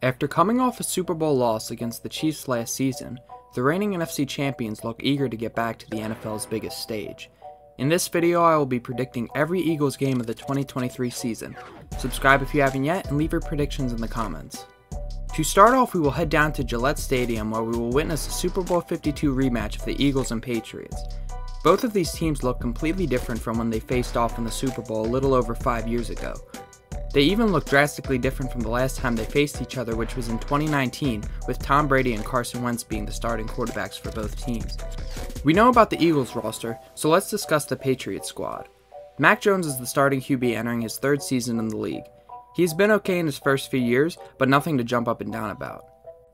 After coming off a Super Bowl loss against the Chiefs last season, the reigning NFC champions look eager to get back to the NFL's biggest stage. In this video, I will be predicting every Eagles game of the 2023 season. Subscribe if you haven't yet, and leave your predictions in the comments. To start off, we will head down to Gillette Stadium where we will witness a Super Bowl 52 rematch of the Eagles and Patriots. Both of these teams look completely different from when they faced off in the Super Bowl a little over 5 years ago. They even look drastically different from the last time they faced each other, which was in 2019, with Tom Brady and Carson Wentz being the starting quarterbacks for both teams. We know about the Eagles roster, so let's discuss the Patriots squad. Mac Jones is the starting QB entering his third season in the league. He's been okay in his first few years, but nothing to jump up and down about.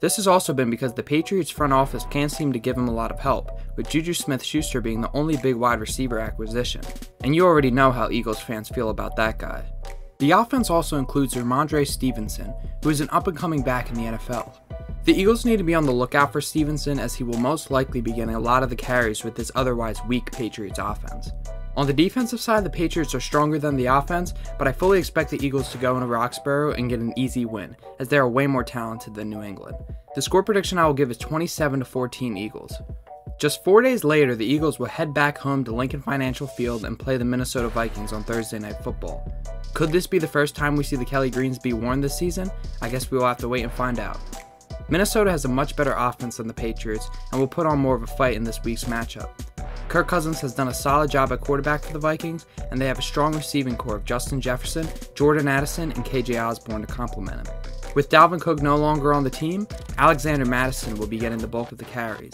This has also been because the Patriots front office can't seem to give him a lot of help, with Juju Smith-Schuster being the only big wide receiver acquisition. And you already know how Eagles fans feel about that guy. The offense also includes Rhamondre Stevenson, who is an up-and-coming back in the NFL. The Eagles need to be on the lookout for Stevenson, as he will most likely be getting a lot of the carries with this otherwise weak Patriots offense. On the defensive side, the Patriots are stronger than the offense, but I fully expect the Eagles to go into Roxborough and get an easy win, as they are way more talented than New England. The score prediction I will give is 27-14 Eagles. Just 4 days later, the Eagles will head back home to Lincoln Financial Field and play the Minnesota Vikings on Thursday Night Football. Could this be the first time we see the Kelly Greens be worn this season? I guess we will have to wait and find out. Minnesota has a much better offense than the Patriots and will put on more of a fight in this week's matchup. Kirk Cousins has done a solid job at quarterback for the Vikings, and they have a strong receiving core of Justin Jefferson, Jordan Addison, and KJ Osborne to complement him. With Dalvin Cook no longer on the team, Alexander Mattison will be getting the bulk of the carries.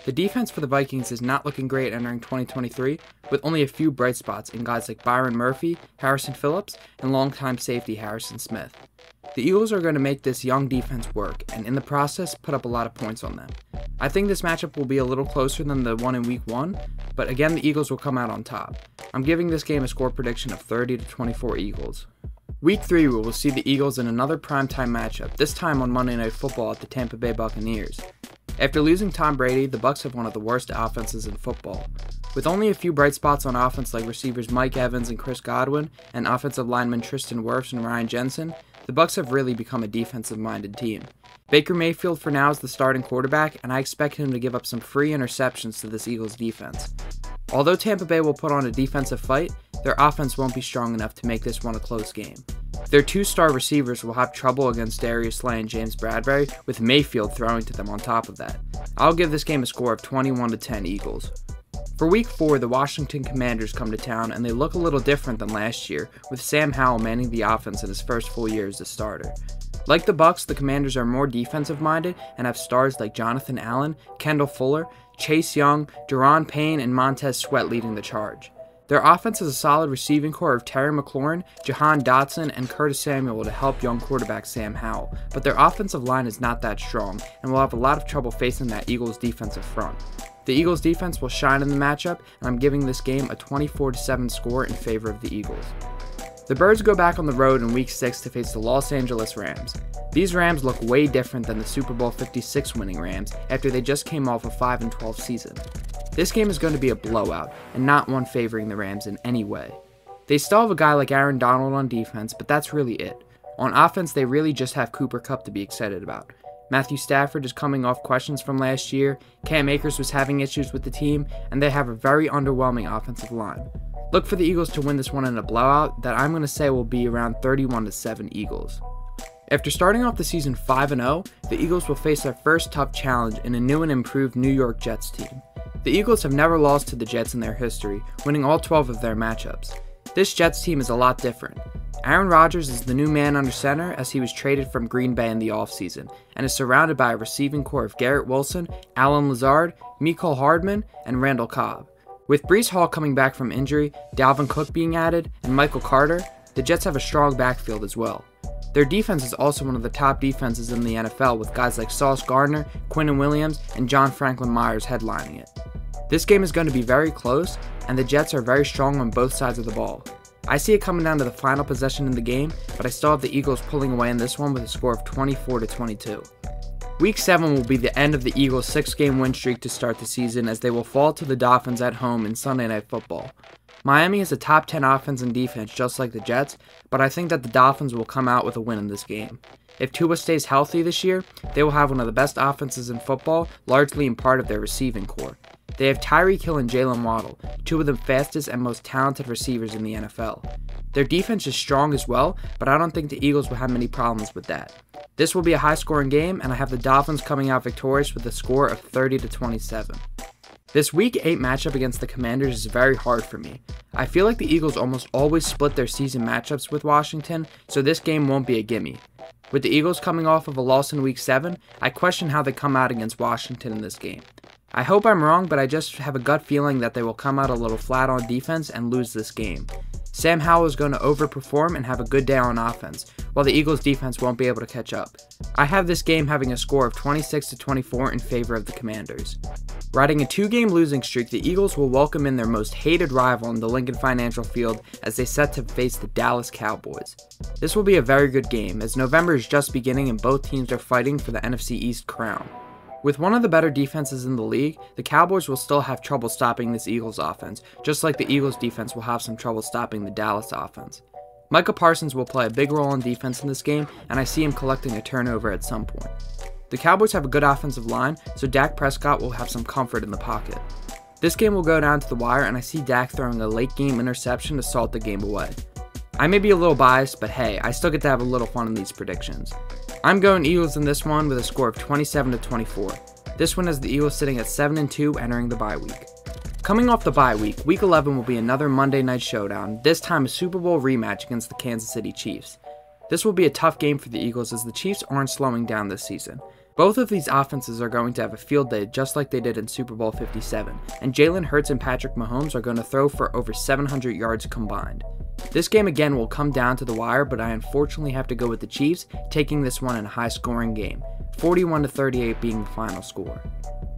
The defense for the Vikings is not looking great entering 2023, with only a few bright spots in guys like Byron Murphy, Harrison Phillips, and longtime safety Harrison Smith. The Eagles are going to make this young defense work, and in the process, put up a lot of points on them. I think this matchup will be a little closer than the one in Week 1, but again, the Eagles will come out on top. I'm giving this game a score prediction of 30-24 Eagles. Week 3, we will see the Eagles in another primetime matchup, this time on Monday Night Football at the Tampa Bay Buccaneers. After losing Tom Brady, the Bucs have one of the worst offenses in football. With only a few bright spots on offense like receivers Mike Evans and Chris Godwin, and offensive linemen Tristan Wirfs and Ryan Jensen, the Bucs have really become a defensive-minded team. Baker Mayfield for now is the starting quarterback, and I expect him to give up some free interceptions to this Eagles defense. Although Tampa Bay will put on a defensive fight, their offense won't be strong enough to make this one a close game. Their two-star receivers will have trouble against Darius Slay and James Bradbury, with Mayfield throwing to them on top of that. I'll give this game a score of 21-10 Eagles. For Week 4, the Washington Commanders come to town, and they look a little different than last year, with Sam Howell manning the offense in his first full year as a starter. Like the Bucs, the Commanders are more defensive-minded and have stars like Jonathan Allen, Kendall Fuller, Chase Young, Daron Payne, and Montez Sweat leading the charge. Their offense has a solid receiving core of Terry McLaurin, Jahan Dotson, and Curtis Samuel to help young quarterback Sam Howell, but their offensive line is not that strong and will have a lot of trouble facing that Eagles defensive front. The Eagles defense will shine in the matchup, and I'm giving this game a 24-7 score in favor of the Eagles. The Birds go back on the road in Week 6 to face the Los Angeles Rams. These Rams look way different than the Super Bowl 56 winning Rams after they just came off a 5-12 season. This game is going to be a blowout, and not one favoring the Rams in any way. They still have a guy like Aaron Donald on defense, but that's really it. On offense, they really just have Cooper Kupp to be excited about. Matthew Stafford is coming off questions from last year, Cam Akers was having issues with the team, and they have a very underwhelming offensive line. Look for the Eagles to win this one in a blowout that I'm going to say will be around 31-7 Eagles. After starting off the season 5-0, the Eagles will face their first tough challenge in a new and improved New York Jets team. The Eagles have never lost to the Jets in their history, winning all 12 of their matchups. This Jets team is a lot different. Aaron Rodgers is the new man under center as he was traded from Green Bay in the offseason, and is surrounded by a receiving core of Garrett Wilson, Allen Lazard, Mecole Hardman, and Randall Cobb. With Breece Hall coming back from injury, Dalvin Cook being added, and Michael Carter, the Jets have a strong backfield as well. Their defense is also one of the top defenses in the NFL, with guys like Sauce Gardner, Quinnen Williams, and John Franklin Myers headlining it. This game is going to be very close, and the Jets are very strong on both sides of the ball. I see it coming down to the final possession in the game, but I still have the Eagles pulling away in this one with a score of 24-22. Week 7 will be the end of the Eagles' 6-game win streak to start the season, as they will fall to the Dolphins at home in Sunday Night Football. Miami is a top 10 offense and defense just like the Jets, but I think that the Dolphins will come out with a win in this game. If Tua stays healthy this year, they will have one of the best offenses in football, largely in part of their receiving core. They have Tyreek Hill and Jalen Waddle, two of the fastest and most talented receivers in the NFL. Their defense is strong as well, but I don't think the Eagles will have many problems with that. This will be a high-scoring game, and I have the Dolphins coming out victorious with a score of 30-27. This Week 8 matchup against the Commanders is very hard for me. I feel like the Eagles almost always split their season matchups with Washington, so this game won't be a gimme. With the Eagles coming off of a loss in Week 7, I question how they come out against Washington in this game. I hope I'm wrong, but I just have a gut feeling that they will come out a little flat on defense and lose this game. Sam Howell is going to overperform and have a good day on offense, while the Eagles defense won't be able to catch up. I have this game having a score of 26-24 in favor of the Commanders. Riding a 2-game losing streak, the Eagles will welcome in their most hated rival in the Lincoln Financial Field as they set to face the Dallas Cowboys. This will be a very good game, as November is just beginning and both teams are fighting for the NFC East crown. With one of the better defenses in the league, the Cowboys will still have trouble stopping this Eagles offense, just like the Eagles defense will have some trouble stopping the Dallas offense. Micah Parsons will play a big role in defense in this game, and I see him collecting a turnover at some point. The Cowboys have a good offensive line, so Dak Prescott will have some comfort in the pocket. This game will go down to the wire, and I see Dak throwing a late-game interception to salt the game away. I may be a little biased, but hey, I still get to have a little fun in these predictions. I'm going Eagles in this one with a score of 27-24. This one has the Eagles sitting at 7-2 entering the bye week. Coming off the bye week, Week 11 will be another Monday night showdown, this time a Super Bowl rematch against the Kansas City Chiefs. This will be a tough game for the Eagles as the Chiefs aren't slowing down this season. Both of these offenses are going to have a field day just like they did in Super Bowl 57, and Jalen Hurts and Patrick Mahomes are going to throw for over 700 yards combined. This game again will come down to the wire, but I unfortunately have to go with the Chiefs, taking this one in a high-scoring game, 41-38 being the final score.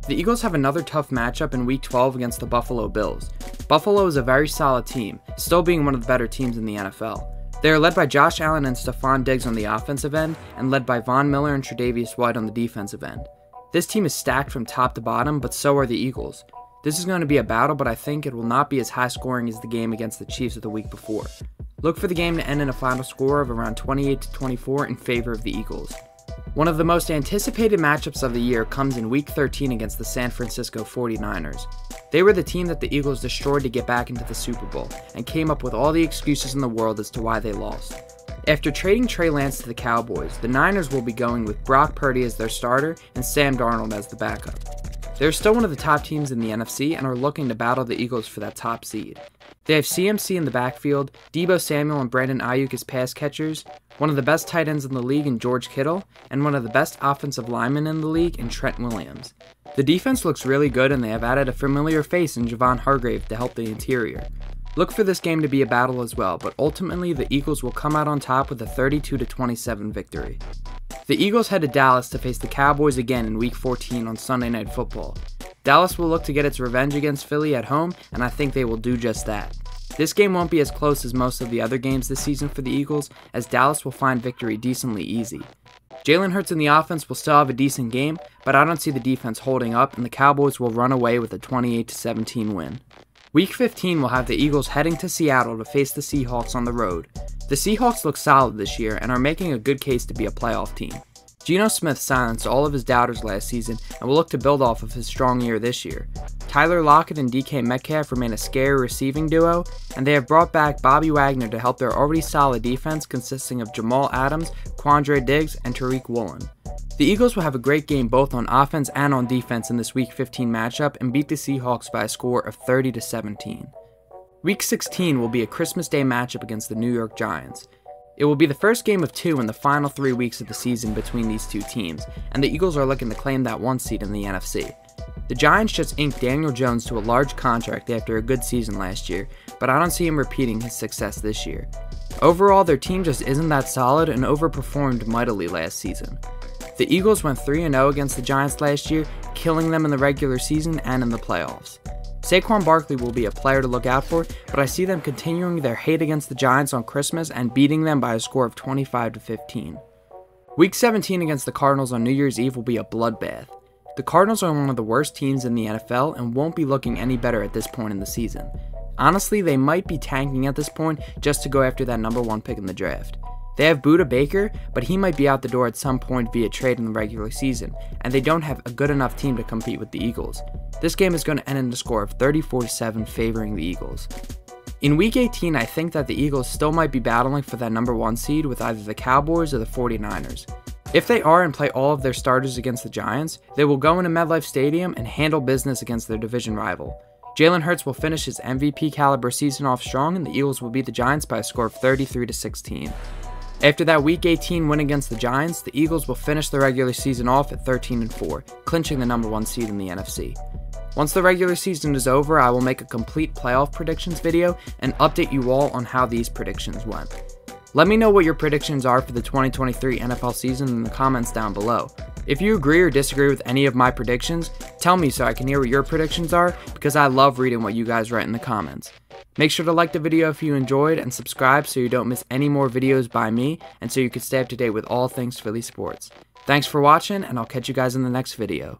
The Eagles have another tough matchup in Week 12 against the Buffalo Bills. Buffalo is a very solid team, still being one of the better teams in the NFL. They are led by Josh Allen and Stephon Diggs on the offensive end, and led by Von Miller and Tre'Davious White on the defensive end. This team is stacked from top to bottom, but so are the Eagles. This is going to be a battle, but I think it will not be as high scoring as the game against the Chiefs of the week before. Look for the game to end in a final score of around 28-24 in favor of the Eagles. One of the most anticipated matchups of the year comes in Week 13 against the San Francisco 49ers. They were the team that the Eagles destroyed to get back into the Super Bowl, and came up with all the excuses in the world as to why they lost. After trading Trey Lance to the Cowboys, the Niners will be going with Brock Purdy as their starter and Sam Darnold as the backup. They're still one of the top teams in the NFC and are looking to battle the Eagles for that top seed. They have CMC in the backfield, Deebo Samuel and Brandon Ayuk as pass catchers, one of the best tight ends in the league in George Kittle, and one of the best offensive linemen in the league in Trent Williams. The defense looks really good, and they have added a familiar face in Javon Hargrave to help the interior. Look for this game to be a battle as well, but ultimately the Eagles will come out on top with a 32-27 victory. The Eagles head to Dallas to face the Cowboys again in Week 14 on Sunday Night Football. Dallas will look to get its revenge against Philly at home, and I think they will do just that. This game won't be as close as most of the other games this season for the Eagles, as Dallas will find victory decently easy. Jalen Hurts in the offense will still have a decent game, but I don't see the defense holding up, and the Cowboys will run away with a 28-17 win. Week 15 will have the Eagles heading to Seattle to face the Seahawks on the road. The Seahawks look solid this year and are making a good case to be a playoff team. Geno Smith silenced all of his doubters last season and will look to build off of his strong year this year. Tyler Lockett and DK Metcalf remain a scary receiving duo, and they have brought back Bobby Wagner to help their already solid defense consisting of Jamal Adams, Quandre Diggs, and Tariq Woolen. The Eagles will have a great game both on offense and on defense in this Week 15 matchup and beat the Seahawks by a score of 30-17. Week 16 will be a Christmas Day matchup against the New York Giants. It will be the first game of 2 in the final 3 weeks of the season between these two teams, and the Eagles are looking to claim that 1 seed in the NFC. The Giants just inked Daniel Jones to a large contract after a good season last year, but I don't see him repeating his success this year. Overall, their team just isn't that solid and overperformed mightily last season. The Eagles went 3-0 against the Giants last year, killing them in the regular season and in the playoffs. Saquon Barkley will be a player to look out for, but I see them continuing their hate against the Giants on Christmas and beating them by a score of 25-15. Week 17 against the Cardinals on New Year's Eve will be a bloodbath. The Cardinals are one of the worst teams in the NFL and won't be looking any better at this point in the season. Honestly, they might be tanking at this point just to go after that number 1 pick in the draft. They have Budda Baker, but he might be out the door at some point via trade in the regular season, and they don't have a good enough team to compete with the Eagles. This game is going to end in a score of 34-7 favoring the Eagles. In Week 18, I think that the Eagles still might be battling for that number 1 seed with either the Cowboys or the 49ers. If they are and play all of their starters against the Giants, they will go into MetLife Stadium and handle business against their division rival. Jalen Hurts will finish his MVP caliber season off strong, and the Eagles will beat the Giants by a score of 33-16. After that Week 18 win against the Giants, the Eagles will finish the regular season off at 13-4, clinching the number 1 seed in the NFC. Once the regular season is over, I will make a complete playoff predictions video and update you all on how these predictions went. Let me know what your predictions are for the 2023 NFL season in the comments down below. If you agree or disagree with any of my predictions, tell me so I can hear what your predictions are, because I love reading what you guys write in the comments. Make sure to like the video if you enjoyed and subscribe so you don't miss any more videos by me and so you can stay up to date with all things Philly sports. Thanks for watching, and I'll catch you guys in the next video.